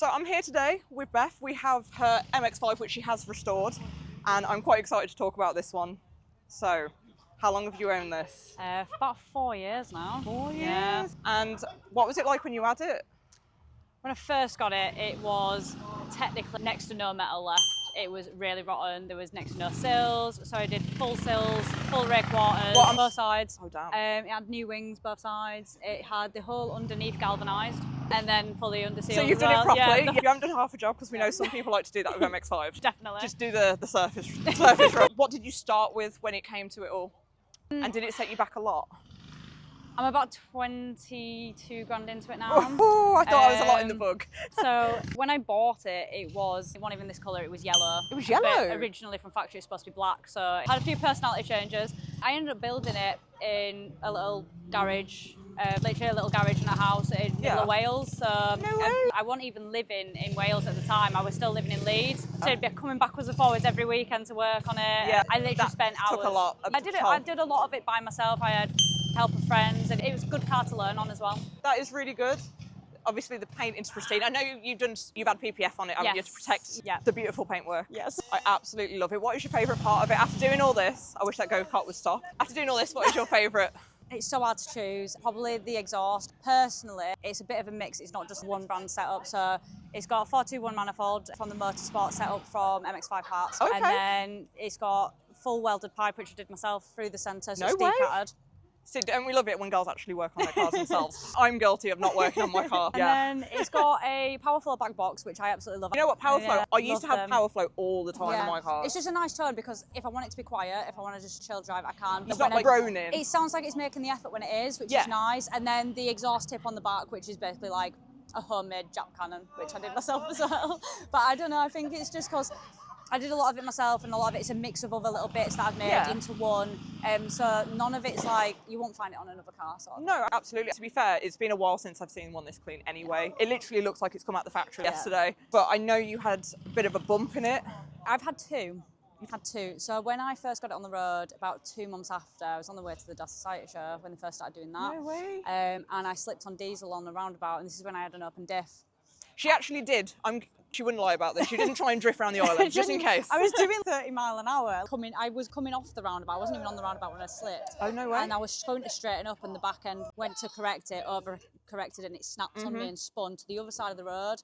So I'm here today with Beth. We have her MX-5, which she has restored, and I'm quite excited to talk about this one. So, how long have you owned this? About 4 years now. 4 years? Yeah. And what was it like when you had it? When I first got it, it was technically next to no metal left. It was really rotten. There was next to no sills, so I did full sills, full rear quarters, both sides. Oh damn. It had new wings both sides. It had the whole underneath galvanised, and then fully under seals. So you've as done well. it properly. Yeah. You haven't done half a job, because we know some people like to do that with MX-5. Definitely. Just do the surface rub. What did you start with when it came to it all? And did it set you back a lot? I'm about 22 grand into it now. Oh, I thought I was a lot in the bug. So when I bought it, it wasn't even this colour, it was yellow. It was yellow? But originally from factory it's supposed to be black, so it had a few personality changes. I ended up building it in a little garage, literally a little garage in a house in middle of Wales. So no way. I wasn't even living in Wales at the time, I was still living in Leeds. So I'd be coming backwards and forwards every weekend to work on it. Yeah, I literally spent hours. Took a lot. I did a lot of it by myself. I had help of friends, and it was a good car to learn on as well. That is really good. Obviously the paint is pristine. I know you've had PPF on it, haven't you, to protect the beautiful paintwork. Yes. I absolutely love it. What is your favourite part of it? After doing all this, I wish that go-kart would stop. After doing all this, what is your favourite? It's so hard to choose. Probably the exhaust. Personally, it's a bit of a mix. It's not just one brand setup. So it's got a 421 manifold from the Motorsport setup from MX-5 parts. Okay. And then it's got full welded pipe, which I did myself through the centre, so No it's way. decattered. So, don't we love it when girls actually work on their cars themselves? I'm guilty of not working on my car. And then it's got a Powerflow back box, which I absolutely love. You know what, Powerflow? Yeah, I used to have Powerflow all the time in my car. It's just a nice tone, because if I want it to be quiet, if I want to just chill drive, I can. It's not like groaning. It sounds like it's making the effort when it is, which is nice. And then the exhaust tip on the back, which is basically like a homemade Jap cannon, which I did myself as well. But I don't know, I think it's just because I did a lot of it myself, and a lot of it's a mix of other little bits that I've made into one. So none of it's like, you won't find it on another car. Sort of. No, absolutely. To be fair, it's been a while since I've seen one this clean anyway. It literally looks like it's come out the factory yesterday. But I know you had a bit of a bump in it. I've had two. So when I first got it on the road, about 2 months after, I was on the way to the DAS Society show when they first started doing that. No way. And I slipped on diesel on the roundabout, and this is when I had an open diff. She actually did. She wouldn't lie about this. She didn't try and drift around the island, just in case. I was doing 30 mile an hour. I was coming off the roundabout. I wasn't even on the roundabout when I slipped. Oh, no way. And I was going to straighten up, and the back end went to correct it, over-corrected, and it snapped on me and spun to the other side of the road.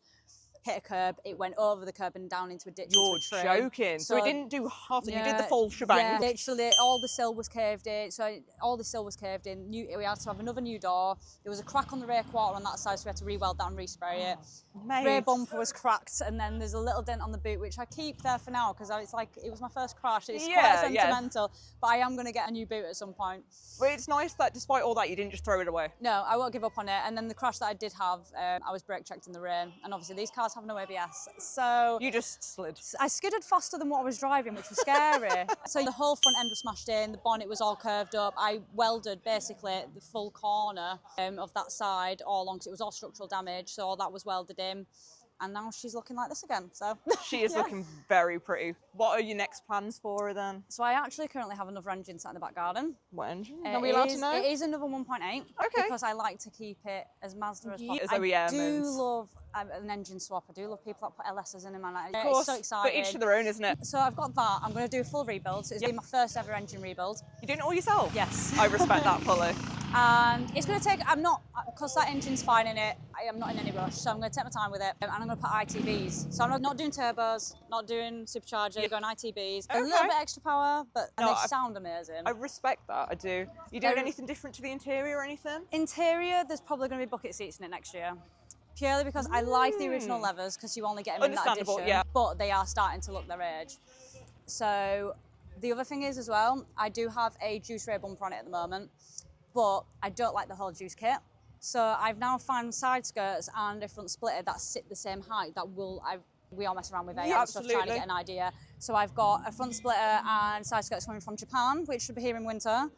Hit a curb, it went over the curb and down into a ditch. You're joking. So it didn't do half, you did the full shebang. Yeah, literally, all the sill was caved in. So all the sill was caved in. We had to have another new door. There was a crack on the rear quarter on that side, so we had to re-weld that and respray it. Mate. Rear bumper was cracked, and then there's a little dent on the boot, which I keep there for now, because it's like, it was my first crash. It's quite sentimental, but I am going to get a new boot at some point. But it's nice that despite all that, you didn't just throw it away. No, I won't give up on it. And then the crash that I did have, I was brake checked in the rain, and obviously these cars have no ABS. So you just slid. I skidded faster than what I was driving, which was scary. So the whole front end was smashed in, the bonnet was all curved up. I welded basically the full corner of that side all along, because it was all structural damage, so all that was welded in. And now she's looking like this again. So she is looking very pretty. What are your next plans for her then? So I actually currently have another engine sat in the back garden. What engine? Are we allowed to know? It is another 1.8. Okay. Because I like to keep it as Mazda as possible. As I OEM do love an engine swap. I do love people that put LSs in them. And of course, it's so exciting. but each to their own, isn't it? So I've got that. I'm going to do a full rebuild. So it's been my first ever engine rebuild. You're doing it all yourself? Yes. I respect that fully. And it's going to take, because that engine's fine in it, I'm not in any rush, so I'm going to take my time with it, and I'm going to put ITBs. So I'm not doing turbos, not doing supercharger, going ITBs. A little bit extra power, but they sound amazing. I respect that, I do. You doing anything different to the interior or anything? Interior, there's probably going to be bucket seats in it next year. Purely because I like the original levers, because you only get them in that edition, but they are starting to look their age. So the other thing is as well, I do have a juice rear bumper on it at the moment, but I don't like the whole juice kit. So I've now found side skirts and a front splitter that sit the same height that we all mess around with AI stuff trying to get an idea. So I've got a front splitter and side skirts coming from Japan, which should be here in winter,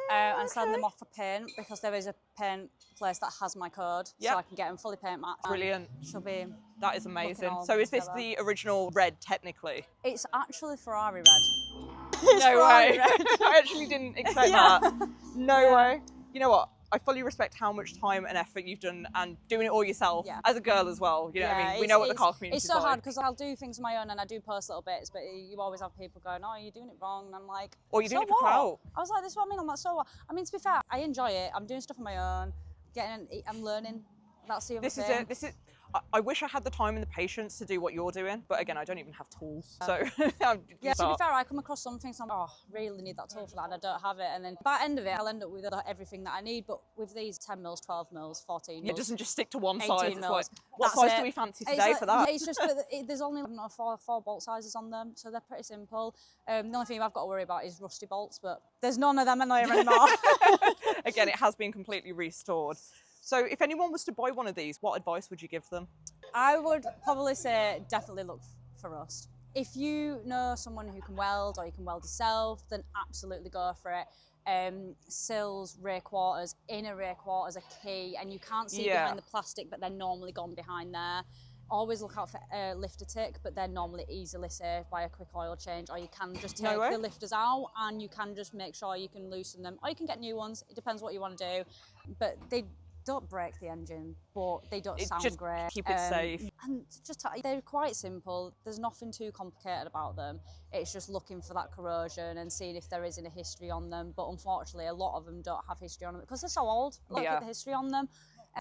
and sending them off for paint, because there is a paint place that has my code, so I can get them fully paint matte. Brilliant. She'll be. That is amazing. So is this the original red, technically? It's actually Ferrari red. No way. I actually didn't expect that. No way. You know what? I fully respect how much time and effort you've done and doing it all yourself as a girl as well. You know what I mean? We know what the car community is like. It's so hard because I'll do things on my own and I do post little bits, but you always have people going, oh, you're doing it wrong. And I'm like, or you're doing it for clout. I was like, this is what I mean. I'm like, so what? I mean, to be fair, I enjoy it. I'm doing stuff on my own, I'm learning. That's the other thing. This is I wish I had the time and the patience to do what you're doing, but again, I don't even have tools. So to be fair, I come across some things, I'm like, oh, really need that tool for that, and I don't have it. And then by the end of it, I'll end up with everything that I need. But with these 10 mils, 12 mils, 14 mils, it doesn't just stick to one size. It's mils, like, what size do we fancy today for that? It's just that there's only four bolt sizes on them, so they're pretty simple. The only thing I've got to worry about is rusty bolts, but there's none of them in there anymore. Again, it has been completely restored. So if anyone was to buy one of these, what advice would you give them? I would probably say definitely look for rust. If you know someone who can weld or you can weld yourself, then absolutely go for it. Sills, rear quarters, inner rear quarters are key, and you can't see behind the plastic, but they're normally gone behind there. Always look out for lifter tick, but they're normally easily saved by a quick oil change, or you can just take the lifters out and you can just make sure you can loosen them, or you can get new ones. It depends what you want to do, but they don't break the engine, but they don't sound great. Keep it safe. And they're quite simple. There's nothing too complicated about them. It's just looking for that corrosion and seeing if there isn't a history on them. But unfortunately, a lot of them don't have history on them because they're so old. Look at the history on them.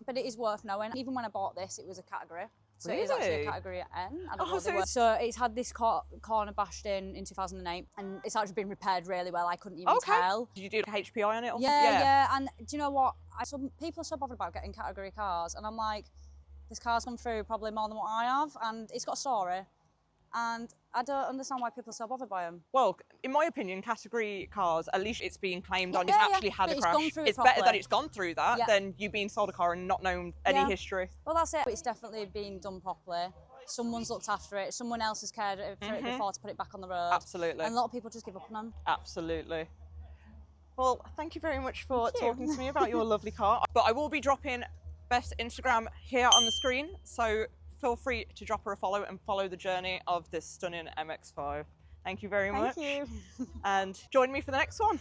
But it is worth knowing. Even when I bought this, it was a category. So it is actually a category N. I don't know what they were. So it's had this corner bashed in 2008, and it's actually been repaired really well. I couldn't even tell. Did you do HPI on it? Yeah. And do you know what? Some people are so bothered about getting category cars, and I'm like, this car's come through probably more than what I have, and it's got a story. And I don't understand why people are so bothered by them. Well, in my opinion, category cars, at least it's being claimed on, you've actually had a crash. It's better that it's gone through that than you being sold a car and not known any history. Well, that's it. It's definitely been done properly. Someone's looked after it. Someone else has cared for it before to put it back on the road. Absolutely. And a lot of people just give up on them. Absolutely. Well, thank you very much for talking to me about your lovely car. But I will be dropping Beth's Instagram here on the screen, so feel free to drop her a follow and follow the journey of this stunning MX-5. Thank you very much. Thank you. And join me for the next one.